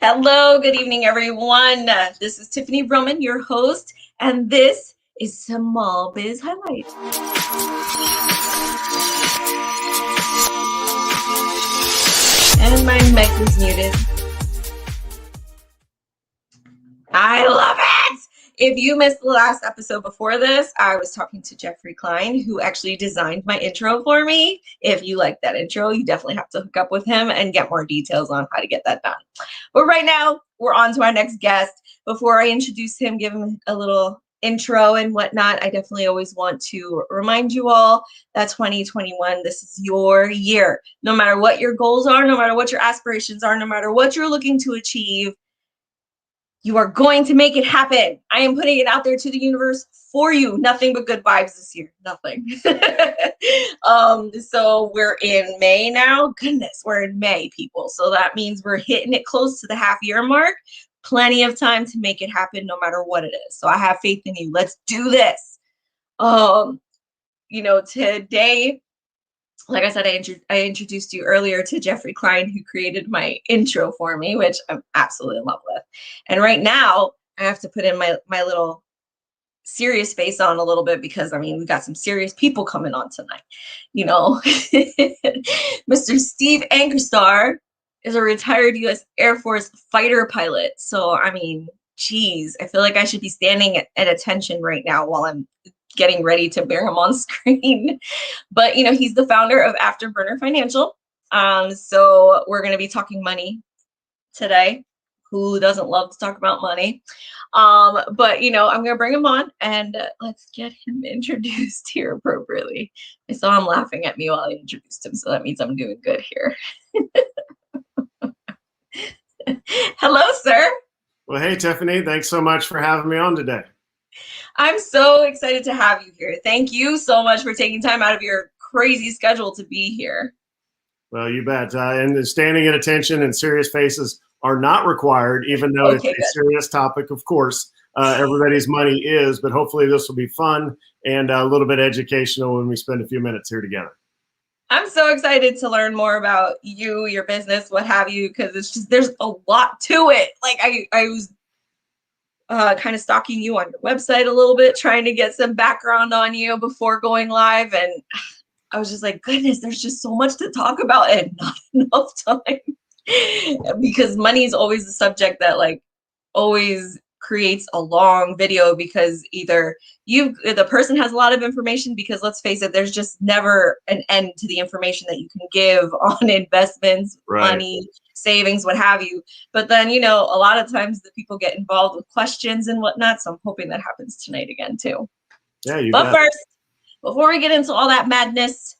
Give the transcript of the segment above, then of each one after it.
Hello, good evening, everyone. This is Tiffany Roman, your host, and this is Small Biz Highlight. And my mic is muted. I love it. If you missed the last episode before this, I was talking to Jeffrey Klein, who actually designed my intro for me. If you like that intro, you definitely have to hook up with him and get more details on how to get that done. But right now, we're on to our next guest. Before I introduce him, give him a little intro and whatnot, I definitely always want to remind you all that 2021, this is your year. No matter what your goals are, no matter what your aspirations are, no matter what you're looking to achieve, you are going to make it happen. I am putting it out there to the universe for you. Nothing but good vibes this year. Nothing. So we're in May now. Goodness, we're in May, people. So that means we're hitting it close to the half-year mark. Plenty of time to make it happen no matter what it is. So I have faith in you. Let's do this. Today, like I said, I introduced you earlier to Jeffrey Klein, who created my intro for me, which I'm absolutely in love with. And right now, I have to put in my little serious face on a little bit because, we got some serious people coming on tonight. Mr. Steve Ankerstar is a retired U.S. Air Force fighter pilot. So, geez, I feel like I should be standing at attention right now while I'm getting ready to bear him on screen. But, he's the founder of Afterburner Financial. So we're going to be talking money today. Who doesn't love to talk about money? But, I'm going to bring him on and let's get him introduced here appropriately. I saw him laughing at me while I introduced him. So that means I'm doing good here. Hello, sir. Well, hey, Tiffany, thanks so much for having me on today. I'm so excited to have you here. Thank you so much for taking time out of your crazy schedule to be here. Well, you bet. And standing at attention and serious faces are not required, even though it's a serious topic, of course. Everybody's money is, but hopefully this will be fun and a little bit educational when we spend a few minutes here together. I'm so excited to learn more about you, your business, what have you, because it's just, there's a lot to it. Like I was kind of stalking you on your website a little bit, trying to get some background on you before going live. And I was just like, goodness, there's just so much to talk about and not enough time. Because money is always a subject that always creates a long video because either the person has a lot of information, because let's face it, there's just never an end to the information that you can give on investments, right, money, savings, what have you. But then, a lot of times the people get involved with questions and whatnot. So I'm hoping that happens tonight again too. Yeah, you bet. But first, before we get into all that madness,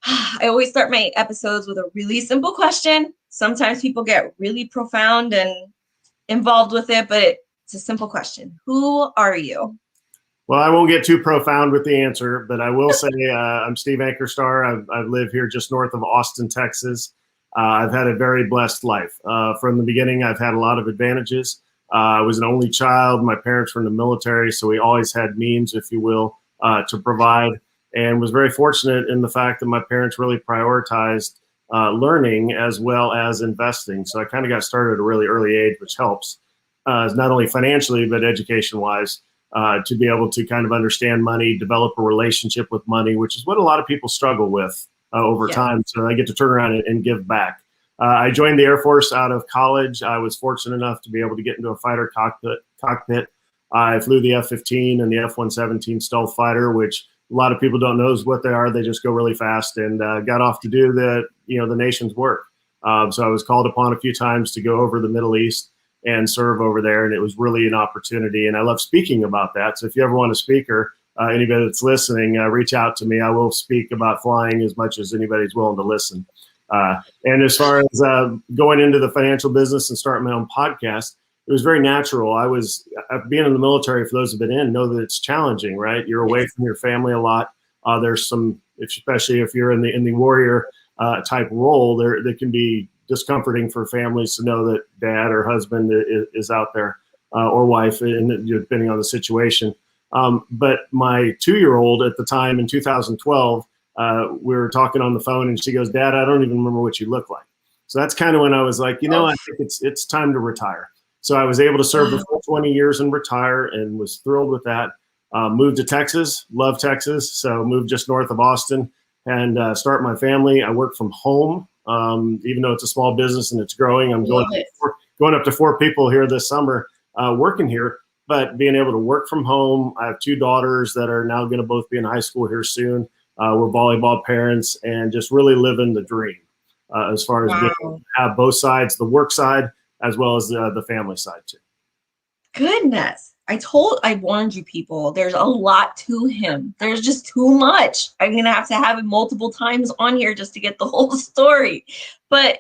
I always start my episodes with a really simple question. Sometimes people get really profound and involved with it, but it's a simple question. Who are you? Well, I won't get too profound with the answer, but I will say I'm Steve Ankerstar. I live here just north of Austin, Texas. I've had a very blessed life. From the beginning, I've had a lot of advantages. I was an only child. My parents were in the military, so we always had means, if you will, to provide, and was very fortunate in the fact that my parents really prioritized learning as well as investing. So I kind of got started at a really early age, which helps, not only financially, but education-wise. To be able to kind of understand money, develop a relationship with money, which is what a lot of people struggle with over time. So I get to turn around and give back. I joined the Air Force out of college. I was fortunate enough to be able to get into a fighter cockpit. I flew the F-15 and the F-117 stealth fighter, which a lot of people don't know what they are. They just go really fast, and got off to do the nation's work. So I was called upon a few times to go over the Middle East and serve over there. And it was really an opportunity. And I love speaking about that. So if you ever want a speaker, anybody that's listening, reach out to me. I will speak about flying as much as anybody's willing to listen. And as far as going into the financial business and starting my own podcast, it was very natural. Being in the military, for those who've been in, know that it's challenging, right? You're away from your family a lot. There's some, especially if you're in the warrior type role, there can be discomforting for families to know that dad or husband is out there, or wife, and depending on the situation. But my 2-year-old at the time in 2012, we were talking on the phone, and she goes, "Dad, I don't even remember what you look like." So that's kind of when I was like, I think it's time to retire. So I was able to serve the full 20 years and retire, and was thrilled with that. Moved to Texas, love Texas. So moved just north of Austin, and start my family. I work from home, even though it's a small business and it's growing. I'm going up to 4 people here this summer, working here, but being able to work from home. I have 2 daughters that are now going to both be in high school here soon. We're volleyball parents, and just really living the dream as far as being able to have both sides, the work side as well as the family side too. Goodness. I warned you people, there's a lot to him. There's just too much. I'm going to have him multiple times on here just to get the whole story. But,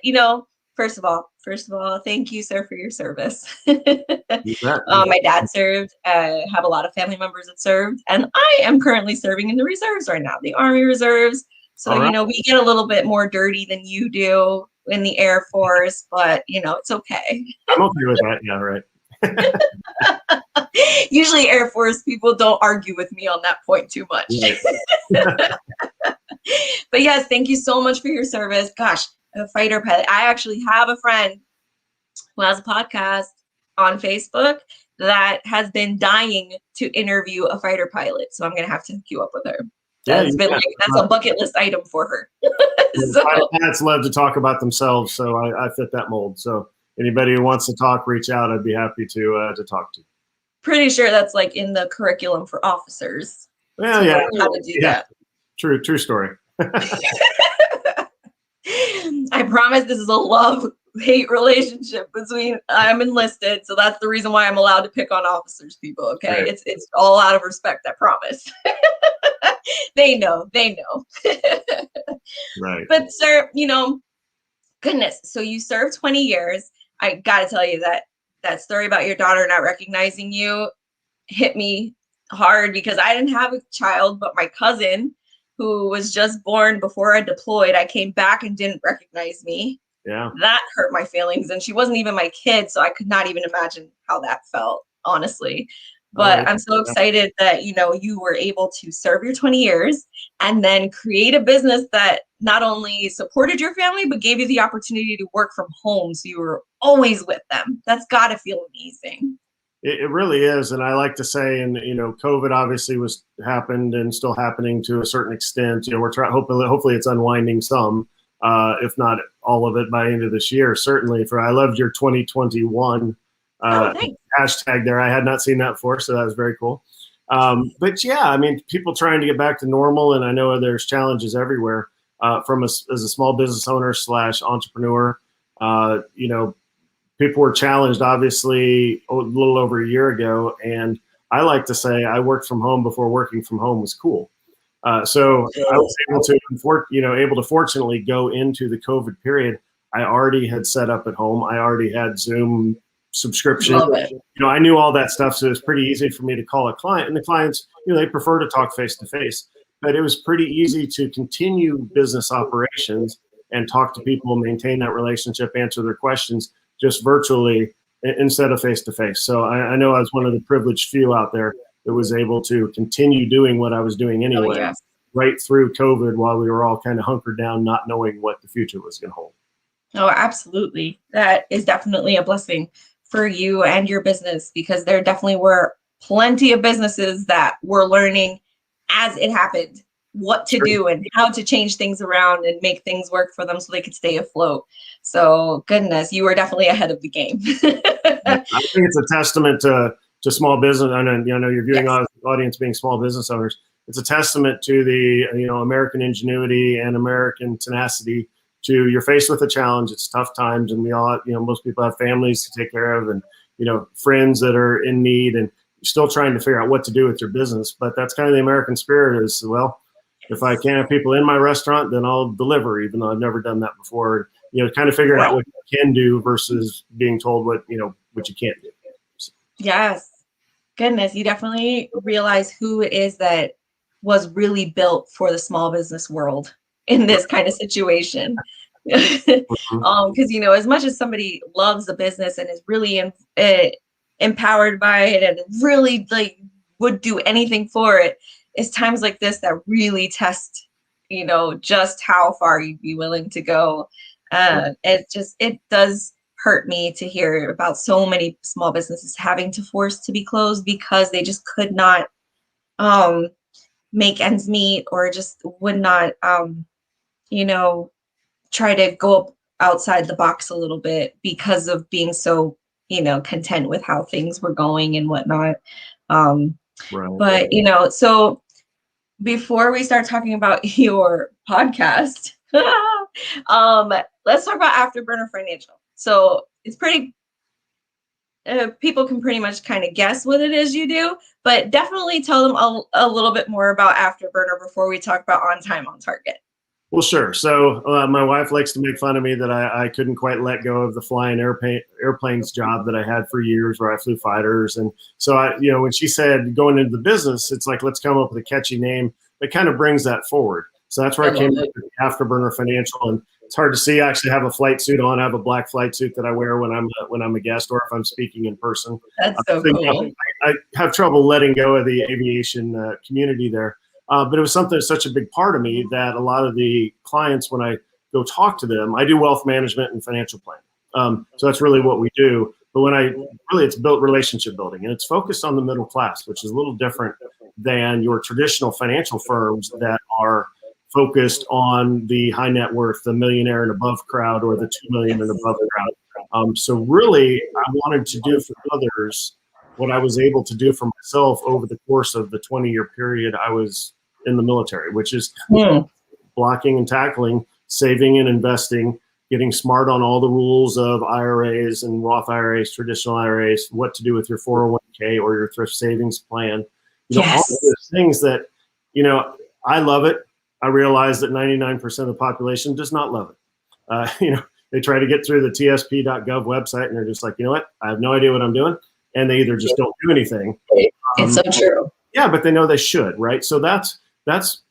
first of all, thank you, sir, for your service. My dad served, have a lot of family members that served, and I am currently serving in the reserves right now, the Army Reserves. So, we get a little bit more dirty than you do in the Air Force, but, it's okay. I'm okay with that. Yeah, right. Usually Air Force people don't argue with me on that point too much. But yes, thank you so much for your service. Gosh, a fighter pilot. I actually have a friend who has a podcast on Facebook that has been dying to interview a fighter pilot. So I'm going to have to hook you up with her. That's a bucket list item for her. Fighter pilots love to talk about themselves, so I fit that mold. So anybody who wants to talk, reach out. I'd be happy to talk to. Pretty sure that's like in the curriculum for officers. Well, yeah, how to do that. True story. I promise this is a love-hate relationship between I'm enlisted, so that's the reason why I'm allowed to pick on officers, people. Okay, right. It's all out of respect. I promise. They know. Right. But sir, goodness. So you served 20 years. I got to tell you that story about your daughter not recognizing you hit me hard, because I didn't have a child, but my cousin, who was just born before I deployed, I came back and didn't recognize me. Yeah. That hurt my feelings. And she wasn't even my kid, so I could not even imagine how that felt, honestly. But I'm so excited that, you were able to serve your 20 years and then create a business that not only supported your family, but gave you the opportunity to work from home. So you were always with them. That's got to feel amazing. It really is. And I like to say, and, COVID obviously happened and still happening to a certain extent. We're trying, hopefully it's unwinding some, if not all of it by the end of this year. Certainly I loved your 2021 hashtag there. I had not seen that before, so that was very cool. But yeah, people trying to get back to normal, and I know there's challenges everywhere. As a small business owner / entrepreneur, people were challenged, obviously, a little over a year ago, and I like to say I worked from home before working from home was cool. So I was able to fortunately go into the COVID period. I already had set up at home. I already had Zoom subscription. I knew all that stuff, so it was pretty easy for me to call a client. And the clients, they prefer to talk face to face, but it was pretty easy to continue business operations and talk to people, maintain that relationship, answer their questions just virtually instead of face to face. So I know I was one of the privileged few out there that was able to continue doing what I was doing anyway, right through COVID, while we were all kind of hunkered down, not knowing what the future was going to hold. Oh, absolutely. That is definitely a blessing for you and your business, because there definitely were plenty of businesses that were learning as it happened what to do and how to change things around and make things work for them so they could stay afloat. So goodness, you were definitely ahead of the game. I think it's a testament to small business. I know your viewing audience being small business owners. It's a testament to the American ingenuity and American tenacity. You're faced with a challenge. It's tough times, and we all, most people have families to take care of, and friends that are in need, and you're still trying to figure out what to do with your business. But that's kind of the American spirit. Is, well, if I can't have people in my restaurant, then I'll deliver, even though I've never done that before. Kind of figuring out what you can do versus being told what you can't do. So. Yes, goodness, you definitely realize who it is that was really built for the small business world in this kind of situation. Because as much as somebody loves the business and is really empowered by it and really would do anything for it, it's times like this that really test just how far you'd be willing to go. It does hurt me to hear about so many small businesses having to force to be closed because they just could not um, make ends meet, or just would not, you know, try to go outside the box a little bit because of being so, content with how things were going and whatnot. Um, Right. but, so before we start talking about your podcast, let's talk about Afterburner Financial. So it's pretty, people can pretty much kind of guess what it is you do, but definitely tell them a little bit more about Afterburner before we talk about On Time On Target. Well, sure. So my wife likes to make fun of me that I couldn't quite let go of the flying airplanes job that I had for years, where I flew fighters. And so when she said going into the business, it's like, let's come up with a catchy name that kind of brings that forward. So that's where I came up with Afterburner Financial. And it's hard to see. I actually have a flight suit on. I have a black flight suit that I wear when I'm a guest or if I'm speaking in person. That's so cool. I have trouble letting go of the aviation community there. But it was something that's such a big part of me that a lot of the clients, when I go talk to them, I do wealth management and financial planning. So that's really what we do. But it's built relationship building, and it's focused on the middle class, which is a little different than your traditional financial firms that are focused on the high net worth, the millionaire and above crowd, or the 2 million and above crowd. So really, I wanted to do for others what I was able to do for myself over the course of the 20-year period I was in the military, which is blocking and tackling, saving and investing, getting smart on all the rules of IRAs and Roth IRAs, traditional IRAs, what to do with your 401k or your thrift savings plan. All those things that, I love it. I realize that 99% of the population does not love it. They try to get through the tsp.gov website and they're just like, you know what? I have no idea what I'm doing. And they either just don't do anything. It's so true. Yeah, but they know they should, right? So that's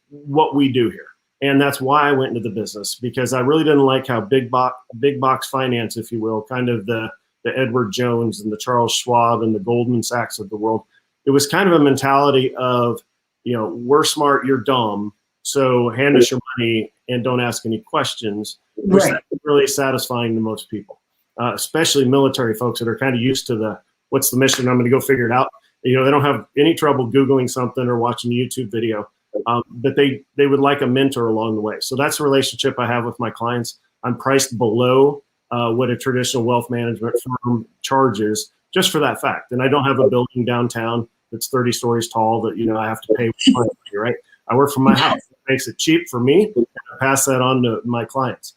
what we do here. And that's why I went into the business, because I really didn't like how big box finance, if you will, kind of the Edward Jones and the Charles Schwab and the Goldman Sachs of the world. It was kind of a mentality of, we're smart, you're dumb, so hand us your money and don't ask any questions. Which is really satisfying to most people, especially military folks that are kind of used to what's the mission? I'm going to go figure it out. They don't have any trouble Googling something or watching a YouTube video, but they would like a mentor along the way. So that's the relationship I have with my clients. I'm priced below what a traditional wealth management firm charges just for that fact. And I don't have a building downtown that's 30 stories tall that, I have to pay for, right? I work from my house. It makes it cheap for me, and I pass that on to my clients.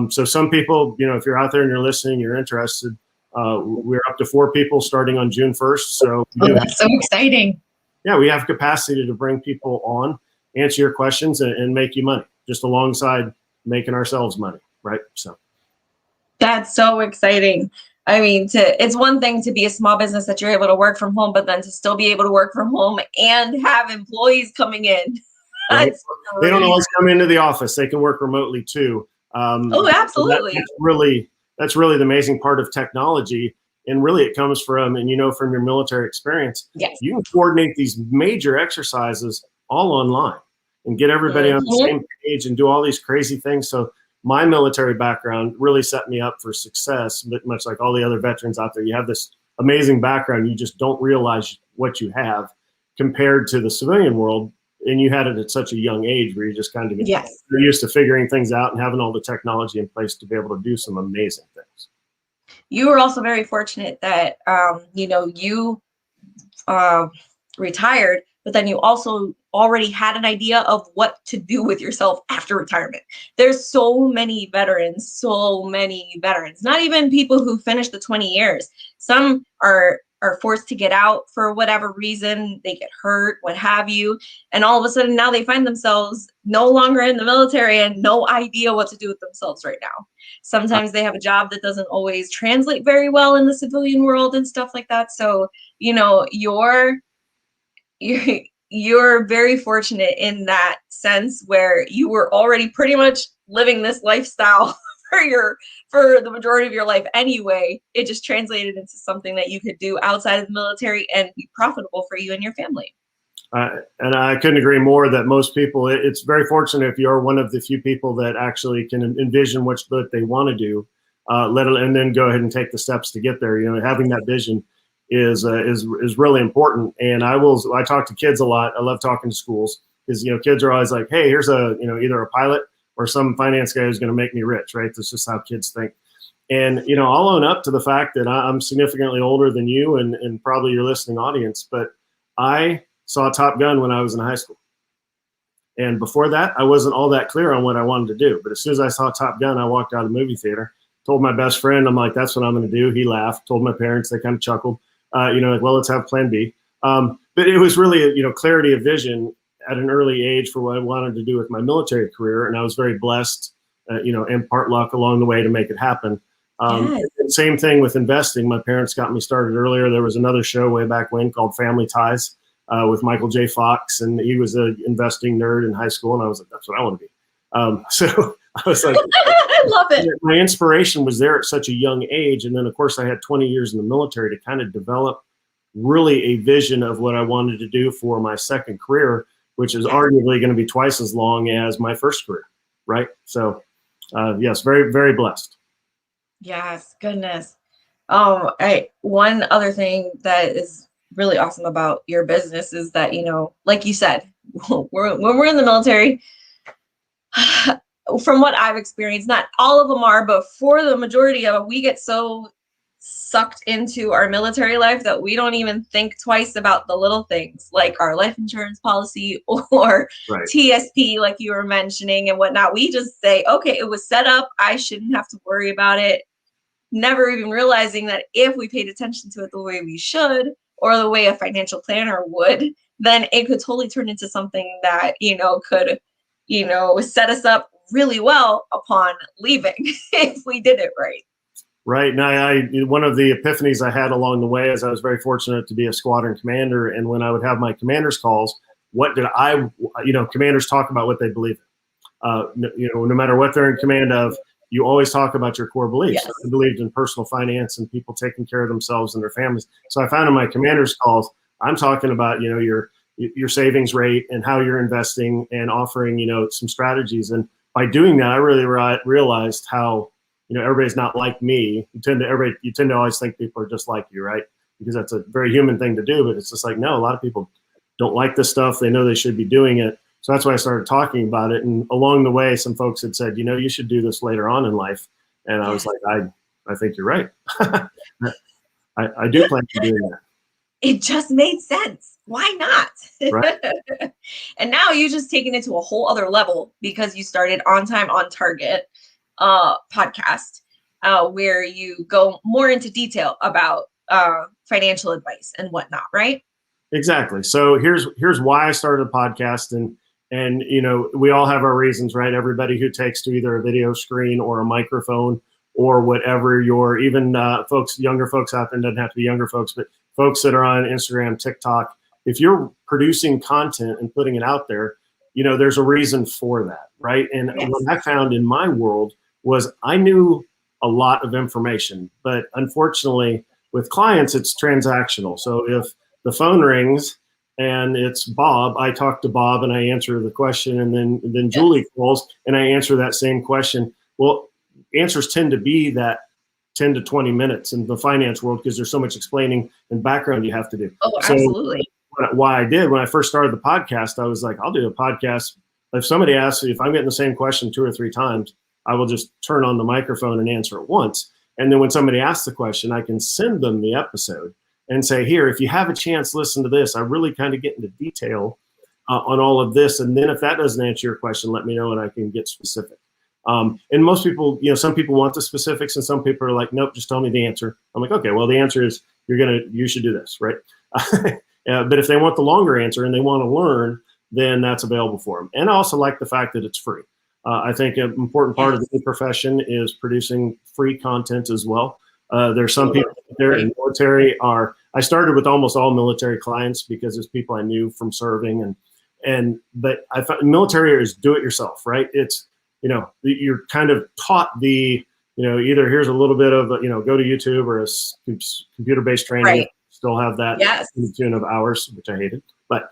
So some people, if you're out there and you're listening, you're interested, we're up to 4 people starting on June 1st. So that's so exciting. Yeah, we have capacity to bring people on, answer your questions, and make you money, just alongside making ourselves money, right? So that's so exciting. I mean, it's one thing to be a small business that you're able to work from home, but then to still be able to work from home and have employees coming in. Right? They don't always come into the office. They can work remotely too. Absolutely. That's really the amazing part of technology. And really it comes from, and from your military experience, you can coordinate these major exercises all online and get everybody on the same page and do all these crazy things. So my military background really set me up for success, but much like all the other veterans out there, you have this amazing background. You just don't realize what you have compared to the civilian world. And you had it at such a young age where you just kind of get used to figuring things out and having all the technology in place to be able to do some amazing things. You were also very fortunate that, you retired, but then you also already had an idea of what to do with yourself after retirement. There's so many veterans, not even people who finished the 20 years. Some are forced to get out for whatever reason, they get hurt, what have you. And all of a sudden now they find themselves no longer in the military and no idea what to do with themselves right now. Sometimes they have a job that doesn't always translate very well in the civilian world and stuff like that. So, you're very fortunate in that sense where you were already pretty much living this lifestyle for the majority of your life anyway. It just translated into something that you could do outside of the military and be profitable for you and your family. And I couldn't agree more that most people, it's very fortunate if you're one of the few people that actually can envision what they want to do, and then go ahead and take the steps to get there. Having that vision is really important. And I talk to kids a lot. I love talking to schools because, kids are always like, hey, here's either a pilot or some finance guy who's going to make me rich, right? That's just how kids think. And, I'll own up to the fact that I'm significantly older than you and probably your listening audience, but I saw Top Gun when I was in high school. And before that, I wasn't all that clear on what I wanted to do. But as soon as I saw Top Gun, I walked out of the movie theater, told my best friend, I'm like, that's what I'm going to do. He laughed, told my parents, they kind of chuckled, like, well, let's have plan B. But it was really, clarity of vision at an early age for what I wanted to do with my military career. And I was very blessed, and part luck along the way to make it happen. Yes. Same thing with investing. My parents got me started earlier. There was another show way back when called Family Ties with Michael J. Fox, and he was an investing nerd in high school, and I was like, that's what I want to be. So I was like, I love it. My inspiration was there at such a young age, and then of course I had 20 years in the military to kind of develop really a vision of what I wanted to do for my second career, which is arguably going to be twice as long as my first career, right? So yes, very, very blessed. Yes, goodness. One other thing that is really awesome about your business is that, like you said, when we're in the military, from what I've experienced, not all of them are, but for the majority of it, we get so sucked into our military life that we don't even think twice about the little things like our life insurance policy or TSP, like you were mentioning and whatnot. We just say, okay, it was set up. I shouldn't have to worry about it. Never even realizing that if we paid attention to it the way we should, or the way a financial planner would, then it could totally turn into something that, could, set us up really well upon leaving if we did it right. Right. Now, one of the epiphanies I had along the way is I was very fortunate to be a squadron commander. And when I would have my commander's calls, commanders talk about what they believe in. No matter what they're in command of, you always talk about your core beliefs. Yes. I believed in personal finance and people taking care of themselves and their families. So I found in my commander's calls, I'm talking about, your savings rate and how you're investing and offering, some strategies. And by doing that, I really realized how, everybody's not like me. You tend to always think people are just like you, right? Because that's a very human thing to do, but it's just like, no, a lot of people don't like this stuff. They know they should be doing it. So that's why I started talking about it. And along the way, some folks had said, you should do this later on in life. And I was like, I think you're right. I do plan to do that. It just made sense. Why not? Right. And now you just taken it to a whole other level because you started On Time, On Target podcast, where you go more into detail about financial advice and whatnot, right? Exactly. So here's why I started a podcast, and we all have our reasons, right? Everybody who takes to either a video screen or a microphone or whatever younger folks out there, doesn't have to be younger folks, but folks that are on Instagram, TikTok, if you're producing content and putting it out there, there's a reason for that, right? And what I found in my world was I knew a lot of information, but unfortunately with clients, it's transactional. So if the phone rings and it's Bob, I talk to Bob and I answer the question, and then Julie calls and I answer that same question. Well, answers tend to be that 10 to 20 minutes in the finance world because there's so much explaining and background you have to do. Oh, absolutely. So why I did when I first started the podcast, I was like, I'll do a podcast. If somebody asks me, if I'm getting the same question 2 or 3 times, I will just turn on the microphone and answer it once. And then when somebody asks the question, I can send them the episode and say, here, if you have a chance, listen to this. I really kind of get into detail on all of this. And then if that doesn't answer your question, let me know and I can get specific. And most people, some people want the specifics and some people are like, nope, just tell me the answer. I'm like, okay, well, the answer is you should do this, right? But if they want the longer answer and they want to learn, then that's available for them. And I also like the fact that it's free. I think an important part of the profession is producing free content as well. There's some people there in the military I started with almost all military clients because it's people I knew from serving but I found military is do it yourself, right? It's, you're kind of taught either here's a little bit of, go to YouTube or a computer-based training. Right. Still have that in the tune of hours, which I hated. But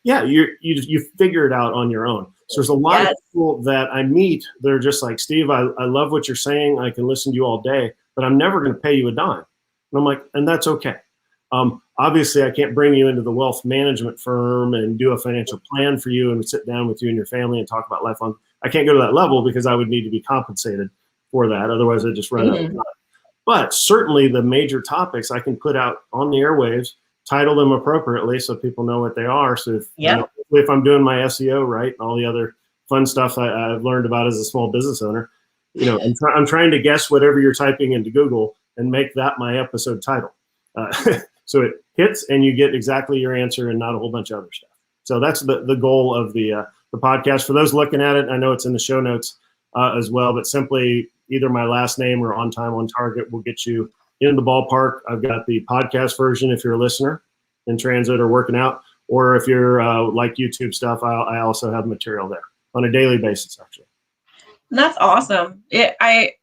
yeah, you figure it out on your own. So there's a lot of people that I meet. They're just like, Steve, I love what you're saying. I can listen to you all day, but I'm never going to pay you a dime. And I'm like, and that's okay. Obviously, I can't bring you into the wealth management firm and do a financial plan for you and sit down with you and your family and talk about life. I can't go to that level because I would need to be compensated for that. Otherwise, I'd just run out of time. But certainly the major topics I can put out on the airwaves, title them appropriately so people know what they are. So if I'm doing my SEO right and all the other fun stuff I've learned about as a small business owner, I'm trying to guess whatever you're typing into Google and make that my episode title. So it hits and you get exactly your answer and not a whole bunch of other stuff. So that's the goal of the podcast. For those looking at it, I know it's in the show notes as well, but simply either my last name or On Time on Target will get you in the ballpark. I've got the podcast version if you're a listener in transit or working out, or if you're like YouTube stuff, I also have material there on a daily basis, actually. That's awesome. I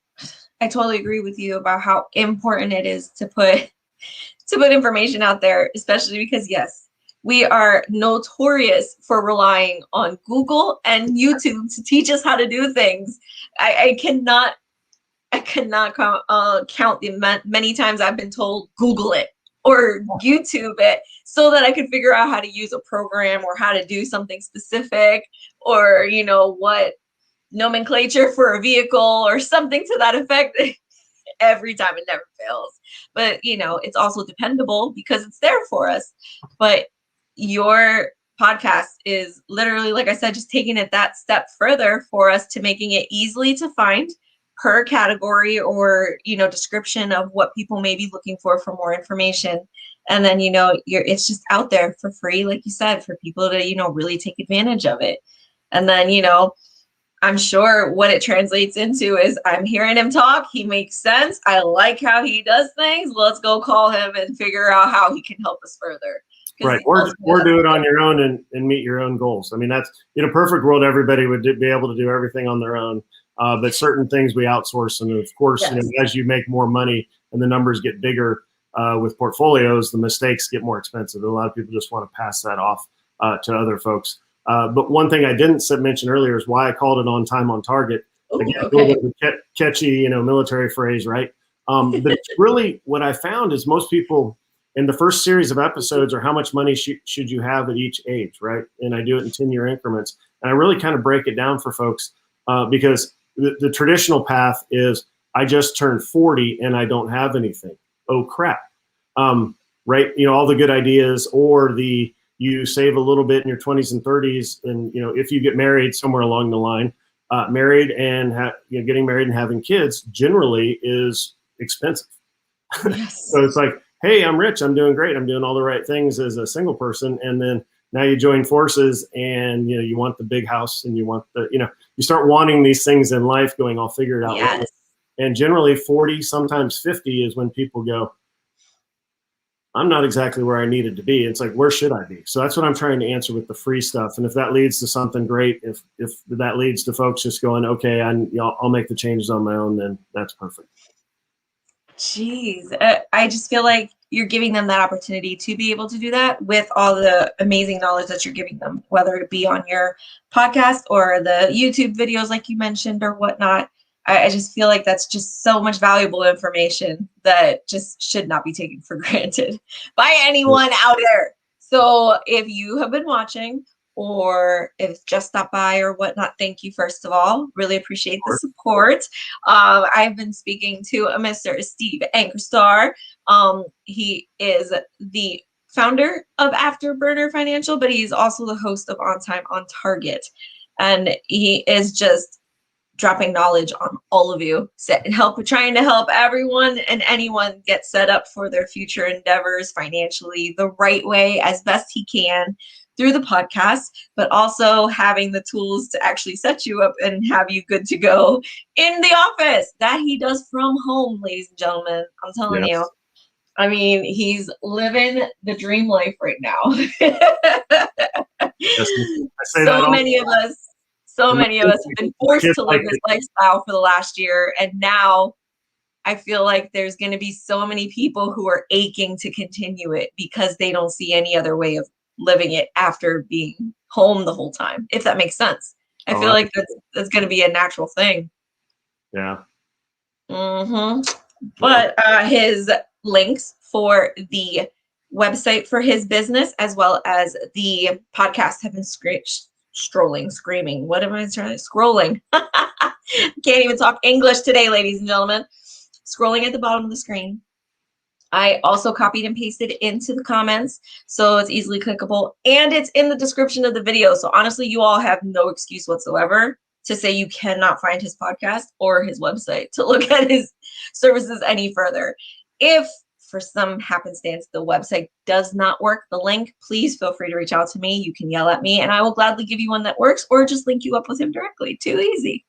totally agree with you about how important it is to put information out there, especially because, yes, we are notorious for relying on Google and YouTube to teach us how to do things. I cannot count the many times I've been told Google it or YouTube it so that I could figure out how to use a program or how to do something specific, or what nomenclature for a vehicle or something to that effect. Every time, it never fails. But it's also dependable because it's there for us. But your podcast is literally, like I said, just taking it that step further for us to making it easily to find per category or description of what people may be looking for more information. And then it's just out there for free, like you said, for people to really take advantage of it. And then I'm sure what it translates into is I'm hearing him talk. He makes sense. I like how he does things. Let's go call him and figure out how he can help us further. Right. Or do it on your own and meet your own goals. I mean, that's in a perfect world, everybody would be able to do everything on their own. But certain things we outsource. And of course, as you make more money and the numbers get bigger with portfolios, the mistakes get more expensive. And a lot of people just want to pass that off to other folks. But one thing I didn't mention earlier is why I called it On Time on Target. Again, a little bit of a catchy, military phrase, right? But it's really what I found is most people in the first series of episodes are how much money should you have at each age, right? And I do it in 10-year increments. And I really kind of break it down for folks because the traditional path is I just turned 40 and I don't have anything. Oh, crap. Right? All the good ideas or you save a little bit in your 20s and 30s. And, if you get married somewhere along the line, getting married and having kids generally is expensive. Yes. So it's like, hey, I'm rich. I'm doing great. I'm doing all the right things as a single person. And then now you join forces and, you want the big house and you want you start wanting these things in life going, I'll figure it out. Yes. And generally 40, sometimes 50 is when people go, I'm not exactly where I needed to be. It's like, where should I be? So that's what I'm trying to answer with the free stuff. And if that leads to something great, if that leads to folks just going, okay, I'll make the changes on my own, then that's perfect. Jeez, I just feel like you're giving them that opportunity to be able to do that with all the amazing knowledge that you're giving them, whether it be on your podcast or the YouTube videos, like you mentioned, or whatnot. I just feel like that's just so much valuable information that just should not be taken for granted by anyone out there. So if you have been watching or if just stopped by or whatnot, thank you, first of all. Really appreciate the support. I've been speaking to Mr. Steve Ankerstar. He is the founder of Afterburner Financial, but he's also the host of On Time on Target. And he is just dropping knowledge on all of you, trying to help everyone and anyone get set up for their future endeavors financially the right way as best he can through the podcast, but also having the tools to actually set you up and have you good to go in the office that he does from home, ladies and gentlemen. I'm telling you. I mean, he's living the dream life right now. So many of us have been forced to live this lifestyle for the last year. And now I feel like there's going to be so many people who are aching to continue it because they don't see any other way of living it after being home the whole time, if that makes sense. I feel like that's going to be a natural thing. Yeah. But his links for the website for his business as well as the podcast have been screaming. What am I trying to scrolling? Can't even talk English today, ladies and gentlemen. Scrolling at the bottom of the screen. I also copied and pasted into the comments, so it's easily clickable, and it's in the description of the video. So honestly, you all have no excuse whatsoever to say you cannot find his podcast or his website to look at his services any further. If for some happenstance the website does not work, the link, please feel free to reach out to me. You can yell at me and I will gladly give you one that works, or just link you up with him directly. Too easy.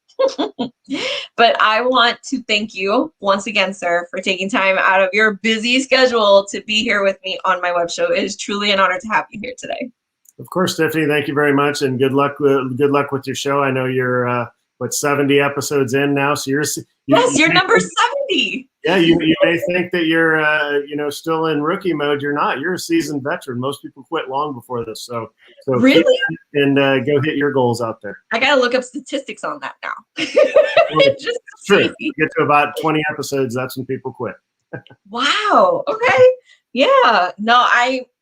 But I want to thank you once again, sir, for taking time out of your busy schedule to be here with me on my web show. It is truly an honor to have you here today. Of course, Tiffany, thank you very much, and good luck with your show. I know you're 70 episodes in now, so you're number 70. Yeah, you may think that you're still in rookie mode. You're not. You're a seasoned veteran. Most people quit long before this. So really, and go hit your goals out there. I gotta look up statistics on that now. Just true. You get to about 20 episodes, that's when people quit. Wow. Okay. Yeah. No,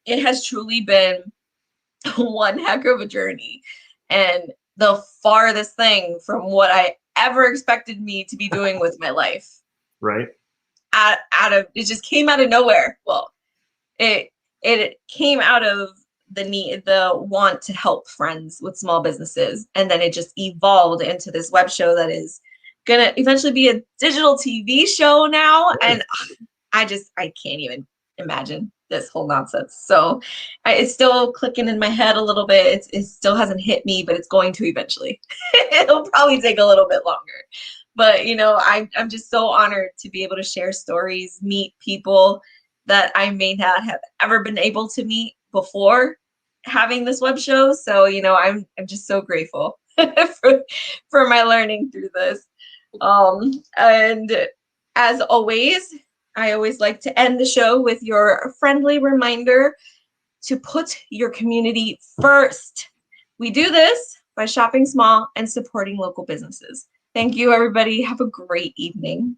it has truly been one heck of a journey, and the farthest thing from what I ever expected me to be doing with my life. Right. It just came out of nowhere. Well, it came out of the want to help friends with small businesses, and then it just evolved into this web show that is gonna eventually be a digital TV show now. And I can't even imagine this whole nonsense. So it's still clicking in my head a little bit. It still hasn't hit me, but it's going to eventually. It'll probably take a little bit longer. But, I'm just so honored to be able to share stories, meet people that I may not have ever been able to meet before having this web show. So, I'm just so grateful for my learning through this. And as always, I always like to end the show with your friendly reminder to put your community first. We do this by shopping small and supporting local businesses. Thank you, everybody. Have a great evening.